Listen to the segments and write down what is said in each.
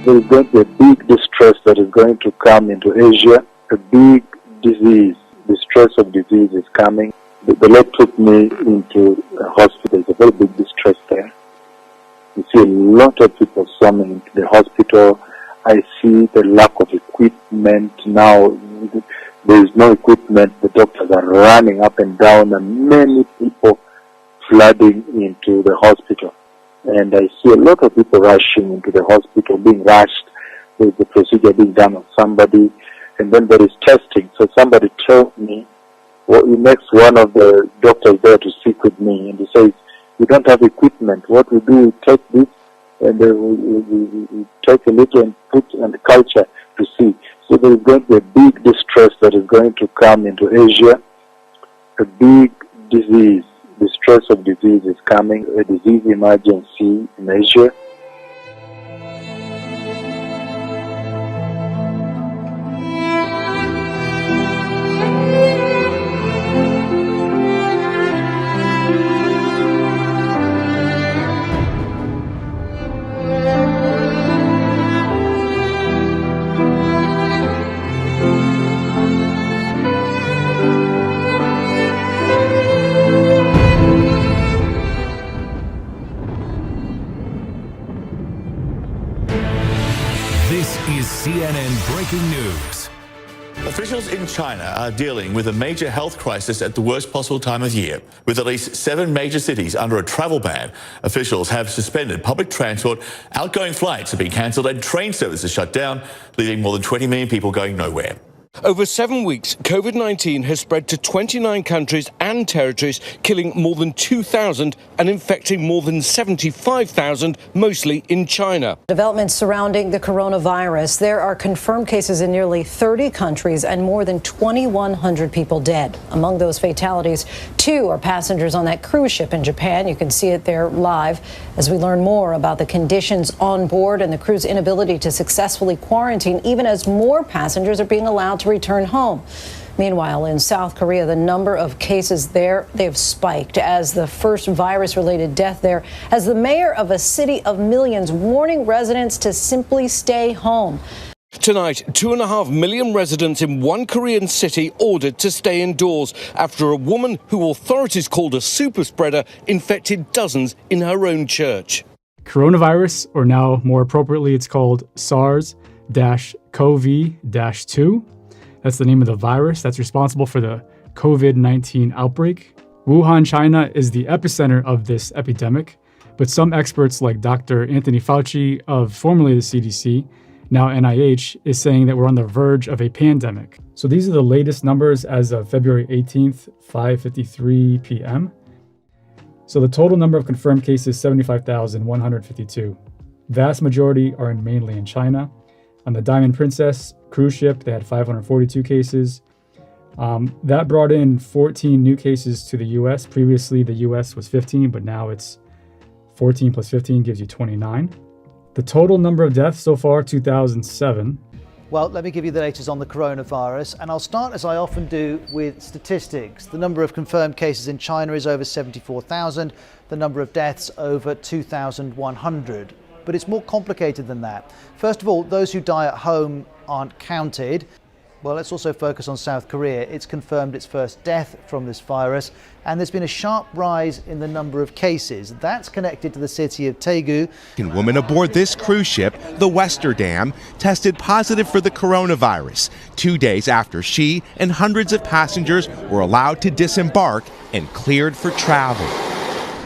There is going to be a big distress that is going to come into Asia. A big disease, distress of disease is coming. The Lord took me into a hospital. There's a very big distress there. You see a lot of people swarming into the hospital. I see the lack of equipment now. There is no equipment. The doctors are running up and down, and many people flooding into the hospital. And I see a lot of people rushing into the hospital, being rushed. There's the procedure being done on somebody, and then there is testing. So somebody told me, well, he makes one of the doctors there to speak with me, and he says, "We don't have equipment. What we do, we take this, and we take a little and put on the culture to see." So there is going to be a big distress that is going to come into Asia. A big disease, distress of disease is coming, a disease emergency in Asia. This is CNN Breaking News. Officials in China are dealing with a major health crisis at the worst possible time of year. With at least 7 major cities under a travel ban, officials have suspended public transport, outgoing flights have been cancelled and train services shut down, leaving more than 20 million people going nowhere. Over 7 weeks, COVID-19 has spread to 29 countries and territories, killing more than 2,000 and infecting more than 75,000, mostly in China. Developments surrounding the coronavirus. There are confirmed cases in nearly 30 countries and more than 2,100 people dead. Among those fatalities, 2 are passengers on that cruise ship in Japan. You can see it there live as we learn more about the conditions on board and the crew's inability to successfully quarantine, even as more passengers are being allowed to return home. Meanwhile, in South Korea, the number of cases there, they've spiked as the first virus-related death there, as the mayor of a city of millions warning residents to simply stay home. Tonight, 2.5 million residents in one Korean city ordered to stay indoors after a woman who authorities called a super spreader infected dozens in her own church. Coronavirus, or now more appropriately, it's called SARS-CoV-2. That's the name of the virus that's responsible for the COVID-19 outbreak. Wuhan, China is the epicenter of this epidemic, but some experts like Dr. Anthony Fauci of formerly the CDC, now NIH, is saying that we're on the verge of a pandemic. So these are the latest numbers as of February 18th, 5:53 p.m. So the total number of confirmed cases, 75,152. Vast majority are mainly in China. On the Diamond Princess cruise ship, they had 542 cases. That brought in 14 new cases to the U.S. Previously, the U.S. was 15, but now it's 14 plus 15 gives you 29. The total number of deaths so far, 2,007. Well, let me give you the latest on the coronavirus, and I'll start, as I often do, with statistics. The number of confirmed cases in China is over 74,000, the number of deaths over 2,100. But it's more complicated than that. First of all, those who die at home aren't counted. Well, let's also focus on South Korea. It's confirmed its first death from this virus, and there's been a sharp rise in the number of cases. That's connected to the city of Daegu. A woman aboard this cruise ship, the Westerdam, tested positive for the coronavirus 2 days after she and hundreds of passengers were allowed to disembark and cleared for travel.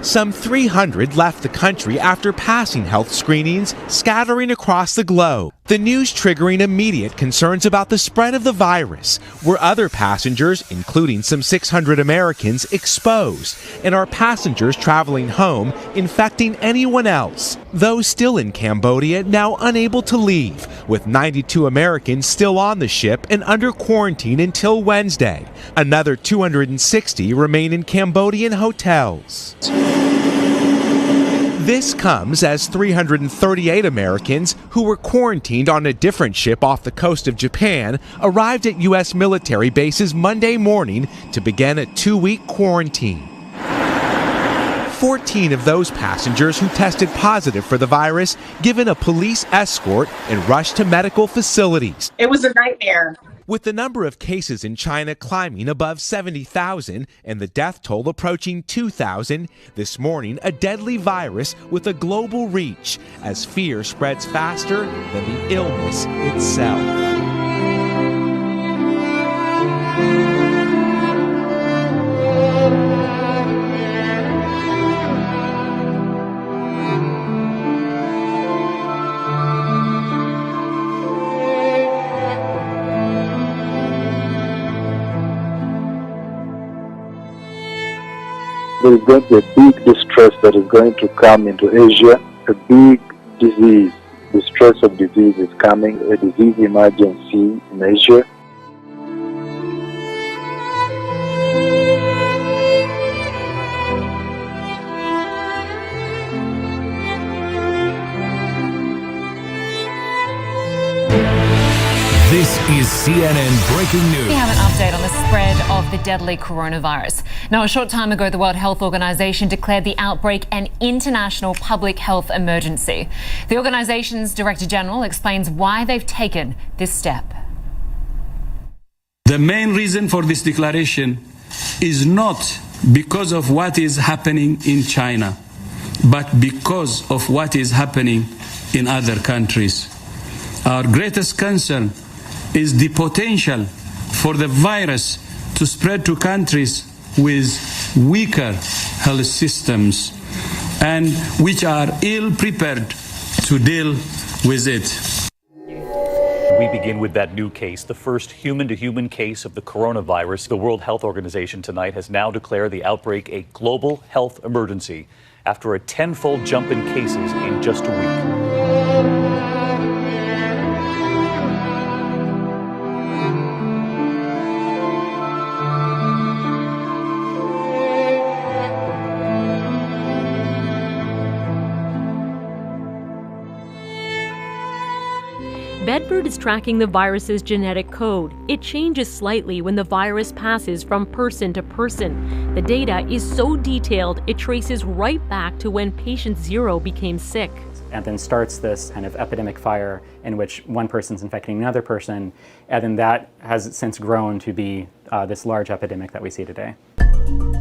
Some 300 left the country after passing health screenings, scattering across the globe. The news triggering immediate concerns about the spread of the virus. Were other passengers, including some 600 Americans, exposed? And are passengers traveling home infecting anyone else? Those still in Cambodia now unable to leave, with 92 Americans still on the ship and under quarantine until Wednesday. Another 260 remain in Cambodian hotels. This comes as 338 Americans who were quarantined on a different ship off the coast of Japan arrived at U.S. military bases Monday morning to begin a 2-week quarantine. 14 of those passengers who tested positive for the virus given a police escort and rushed to medical facilities. It was a nightmare. With the number of cases in China climbing above 70,000 and the death toll approaching 2,000, this morning a deadly virus with a global reach as fear spreads faster than the illness itself. There is going to be a big distress that is going to come into Asia, a big disease. The stress of disease is coming, a disease emergency in Asia. This is CNN Breaking News. We have an update on the spread of the deadly coronavirus. Now, a short time ago, the World Health Organization declared the outbreak an international public health emergency. The organization's Director General explains why they've taken this step. The main reason for this declaration is not because of what is happening in China, but because of what is happening in other countries. Our greatest concern is the potential for the virus to spread to countries with weaker health systems and which are ill prepared to deal with it. We begin with that new case, the first human-to-human case of the coronavirus. The World Health Organization tonight has now declared the outbreak a global health emergency after a tenfold jump in cases in just a week. Bedford is tracking the virus's genetic code. It changes slightly when the virus passes from person to person. The data is so detailed, it traces right back to when patient 0 became sick. And then starts this kind of epidemic fire in which one person's infecting another person, and then that has since grown to be this large epidemic that we see today.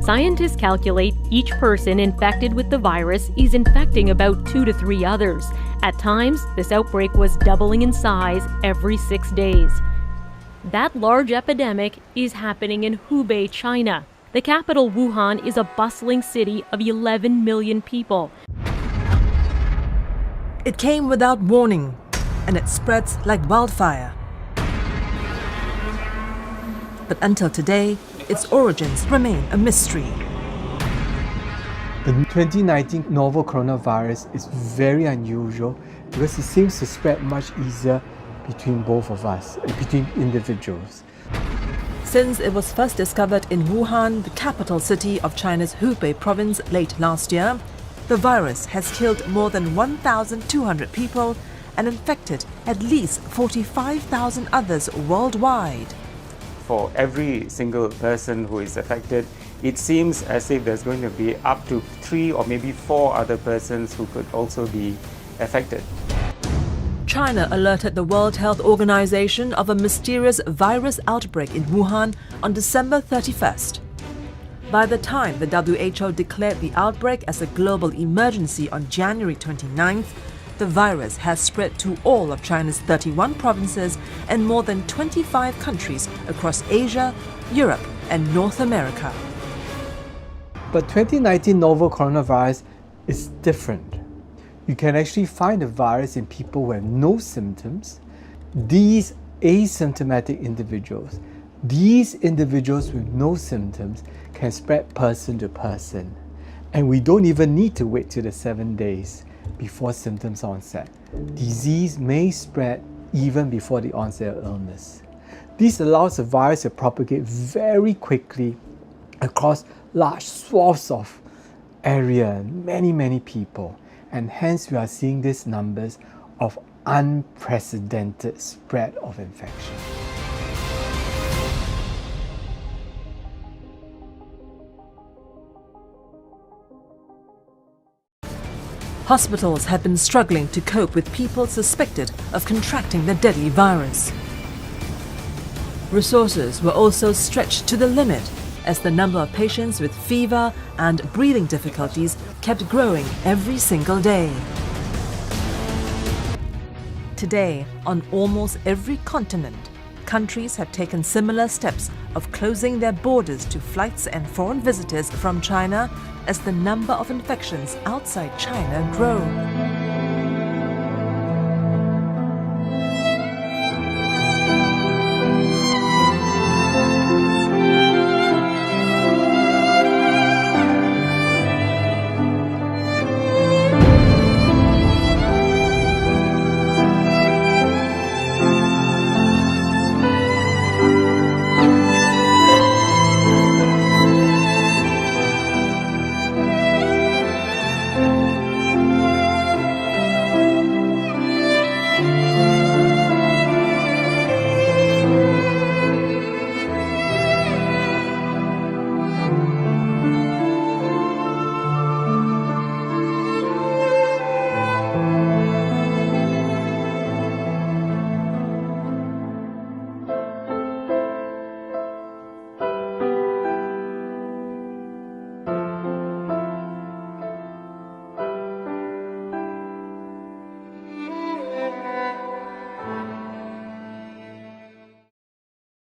Scientists calculate each person infected with the virus is infecting about 2 to 3 others. At times, this outbreak was doubling in size every 6 days. That large epidemic is happening in Hubei, China. The capital, Wuhan, is a bustling city of 11 million people. It came without warning, and it spreads like wildfire. But until today, its origins remain a mystery. The 2019 novel coronavirus is very unusual because it seems to spread much easier between both of us, between individuals. Since it was first discovered in Wuhan, the capital city of China's Hubei province, late last year, the virus has killed more than 1,200 people and infected at least 45,000 others worldwide. For every single person who is affected, it seems as if there's going to be up to 3 or maybe 4 other persons who could also be affected. China alerted the World Health Organization of a mysterious virus outbreak in Wuhan on December 31st. By the time the WHO declared the outbreak as a global emergency on January 29th, the virus has spread to all of China's 31 provinces and more than 25 countries across Asia, Europe, and North America. But 2019 novel coronavirus is different. You can actually find the virus in people who have no symptoms. These asymptomatic individuals, these individuals with no symptoms can spread person to person. And we don't even need to wait till the 7 days before symptoms onset. Disease may spread even before the onset of illness. This allows the virus to propagate very quickly across large swaths of area, many people. And hence we are seeing these numbers of unprecedented spread of infection. Hospitals have been struggling to cope with people suspected of contracting the deadly virus. Resources were also stretched to the limit as the number of patients with fever and breathing difficulties kept growing every single day. Today, on almost every continent, countries have taken similar steps of closing their borders to flights and foreign visitors from China as the number of infections outside China grow.